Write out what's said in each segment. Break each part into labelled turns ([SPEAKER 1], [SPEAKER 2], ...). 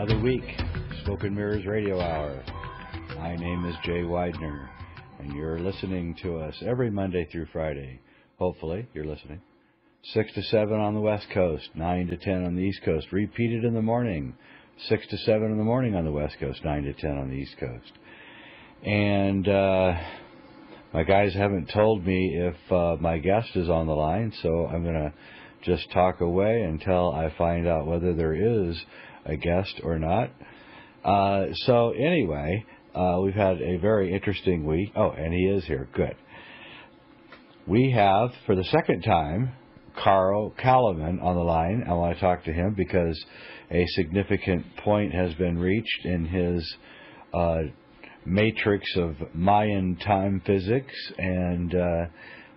[SPEAKER 1] Another week, Smoke and Mirrors Radio Hour. My name is Jay Weidner, and you're listening to us every Monday through Friday. Hopefully, you're listening. 6 to 7 on the West Coast, 9 to 10 on the East Coast. Repeated in the morning, 6 to 7 in the morning on the West Coast, 9 to 10 on the East Coast. And my guys haven't told me if my guest is on the line, so I'm going to just talk away until I find out whether there is a guest or not. So anyway, we've had a very interesting week. Oh, and he is here. Good. We have, for the second time, Carl Calleman on the line. I want to talk to him because a significant point has been reached in his matrix of Mayan time physics, and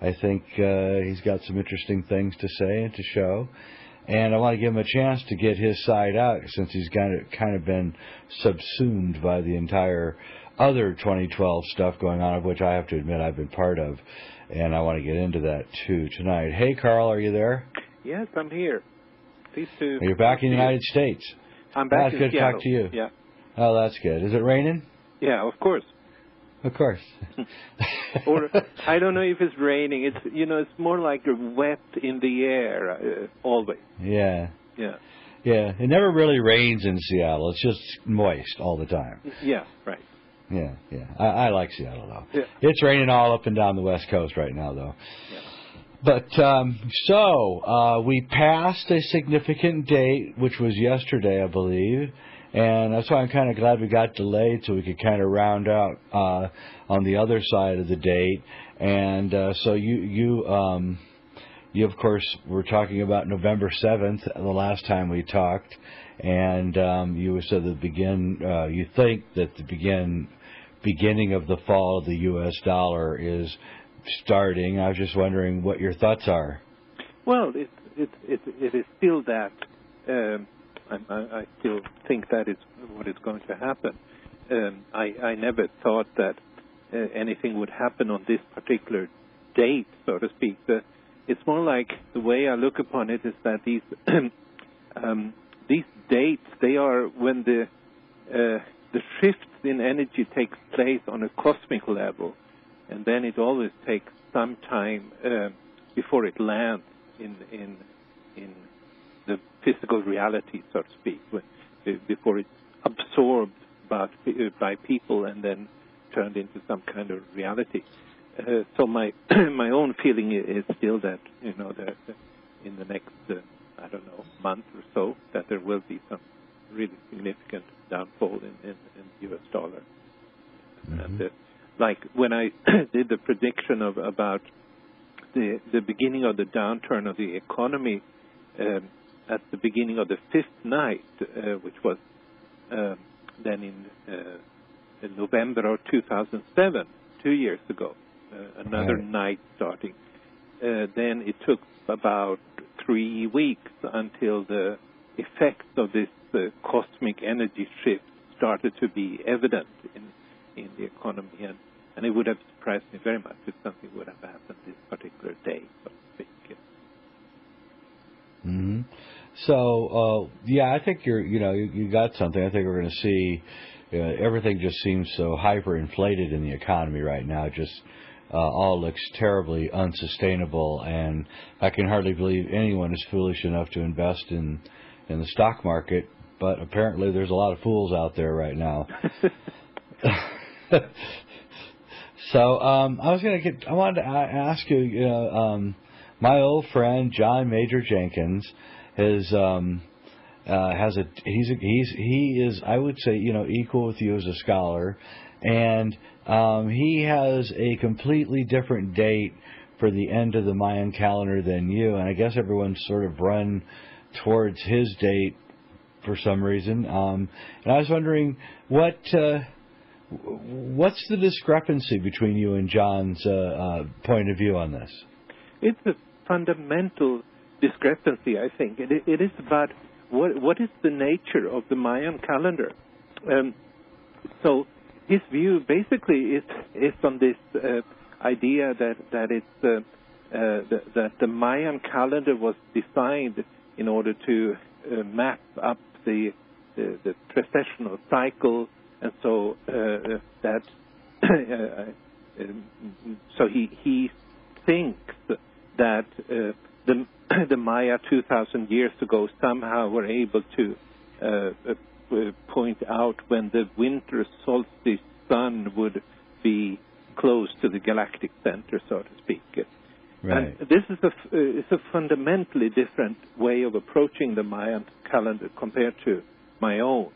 [SPEAKER 1] I think he's got some interesting things to say and to show. And I want to give him a chance to get his side out since he's kind of been subsumed by the entire other 2012 stuff going on, of which I have to admit I've been part of. And I want to get into that, too, tonight. Hey, Carl, are you there?
[SPEAKER 2] Yes, I'm here. Pleased to...
[SPEAKER 1] You're back in the United States.
[SPEAKER 2] I'm back in
[SPEAKER 1] Seattle. Good to talk to you.
[SPEAKER 2] Yeah.
[SPEAKER 1] Oh, that's good. Is it raining?
[SPEAKER 2] Yeah, of course.
[SPEAKER 1] Of course.
[SPEAKER 2] Or, I don't know if it's raining. It's more like wet in the air, always.
[SPEAKER 1] Yeah.
[SPEAKER 2] Yeah.
[SPEAKER 1] Yeah, it never really rains in Seattle. It's just moist all the time.
[SPEAKER 2] Yeah, right.
[SPEAKER 1] Yeah. I like Seattle, though.
[SPEAKER 2] Yeah.
[SPEAKER 1] It's raining all up and down the West Coast right now, though.
[SPEAKER 2] Yeah.
[SPEAKER 1] But, we passed a significant date, which was yesterday, I believe, and that's why I'm kind of glad we got delayed so we could kind of round out on the other side of the date. And so you of course, were talking about November 7th, the last time we talked, and you said that you think that the beginning of the fall of the U.S. dollar is starting. I was just wondering what your thoughts are.
[SPEAKER 2] Well, it is still that. I still think that is what is going to happen. I never thought that anything would happen on this particular date, so to speak. It's more like the way I look upon it is that these dates, they are when the shifts in energy takes place on a cosmic level, and then it always takes some time before it lands in the physical reality, so to speak, before it's absorbed by people and then turned into some kind of reality. So my own feeling is still that that in the next month or so that there will be some really significant downfall in the U.S. dollar. Mm-hmm. And like when I did the prediction about the beginning of the downturn of the economy at the beginning of the fifth night, which was then in November of 2007, 2 years ago, another night starting. Then it took about 3 weeks until the effects of this cosmic energy shift started to be evident in the economy, and it would have surprised me very much if something would have happened this particular day, so to speak.
[SPEAKER 1] Mm-hmm. So, I think you got something. I think we're going to see everything just seems so hyperinflated in the economy right now. Just all looks terribly unsustainable, and I can hardly believe anyone is foolish enough to invest in the stock market. But apparently, there's a lot of fools out there right now. So, I wanted to ask you. My old friend John Major Jenkins he is I would say equal with you as a scholar, and he has a completely different date for the end of the Mayan calendar than you, and I guess everyone's sort of run towards his date for some reason. And I was wondering what's the discrepancy between you and John's point of view on this? It's
[SPEAKER 2] a fundamental discrepancy, I think. It is about what is the nature of the Mayan calendar. So his view basically is on this idea that it's that the Mayan calendar was designed in order to map up the precessional cycle, and so that so he thinks that the Maya 2,000 years ago somehow were able to point out when the winter solstice sun would be close to the galactic center, so to speak.
[SPEAKER 1] Right.
[SPEAKER 2] And this is a fundamentally different way of approaching the Mayan calendar compared to my own.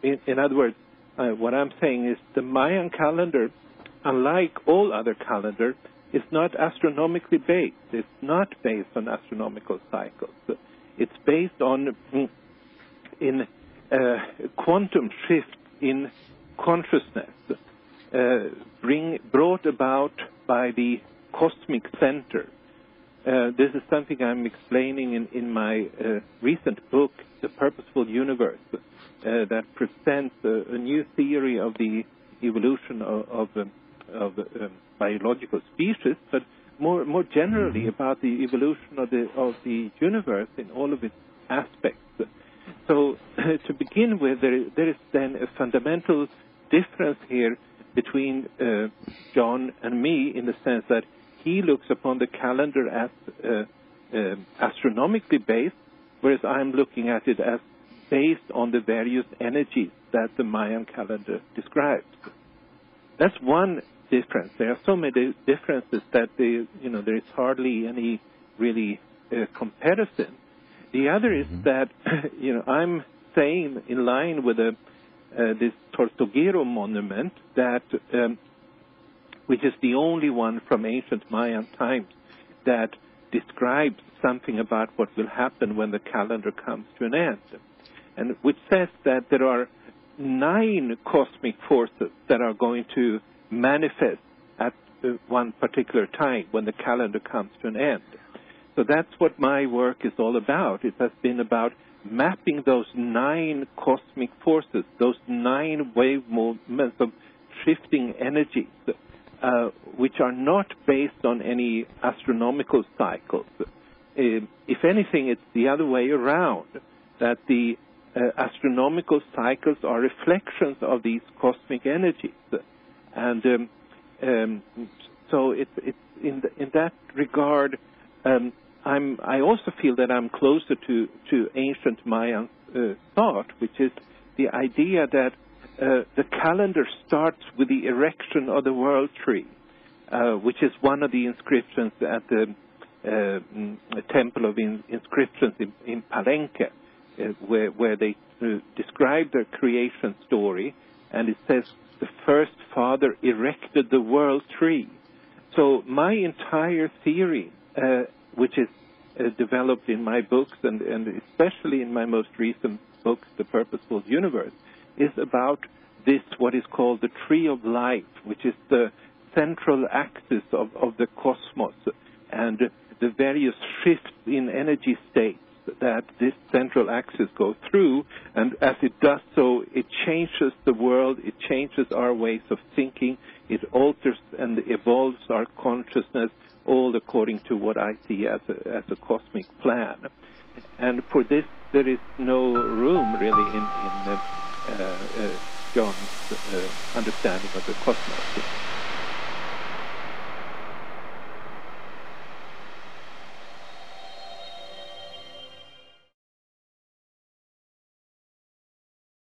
[SPEAKER 2] In other words, what I'm saying is the Mayan calendar, unlike all other calendars, is not astronomically based. It's not based on astronomical cycles. It's based on quantum shift in consciousness, brought about by the cosmic center. This is something I'm explaining in my recent book, The Purposeful Universe, that presents a new theory of the evolution of biological species, but more generally about the evolution of the universe in all of its aspects. So to begin with, there is then a fundamental difference here between John and me, in the sense that he looks upon the calendar as astronomically based, whereas I'm looking at it as based on the various energies that the Mayan calendar describes. That's one difference. There are so many differences that there is hardly any really comparison. The other is that I'm saying, in line with this Tortuguero monument, that which is the only one from ancient Mayan times that describes something about what will happen when the calendar comes to an end, and which says that there are 9 cosmic forces that are going to manifest at one particular time when the calendar comes to an end. So that's what my work is all about. It has been about mapping those 9 cosmic forces, those 9 wave movements of shifting energies, which are not based on any astronomical cycles. If anything, it's the other way around, that the astronomical cycles are reflections of these cosmic energies. And so it's in that regard, I also feel that I'm closer to ancient Mayan thought, which is the idea that the calendar starts with the erection of the world tree, which is one of the inscriptions at the Temple of Inscriptions in Palenque, where they describe their creation story, and it says the first father erected the world tree. So my entire theory, which is developed in my books and especially in my most recent book, The Purposeful Universe, is about this, what is called the tree of life, which is the central axis of the cosmos, and the various shifts in energy states that this central axis goes through, and as it does so, it changes the world, it changes our ways of thinking, it alters and evolves our consciousness, all according to what I see as a cosmic plan. And for this, there is no room really in John's understanding of the cosmos.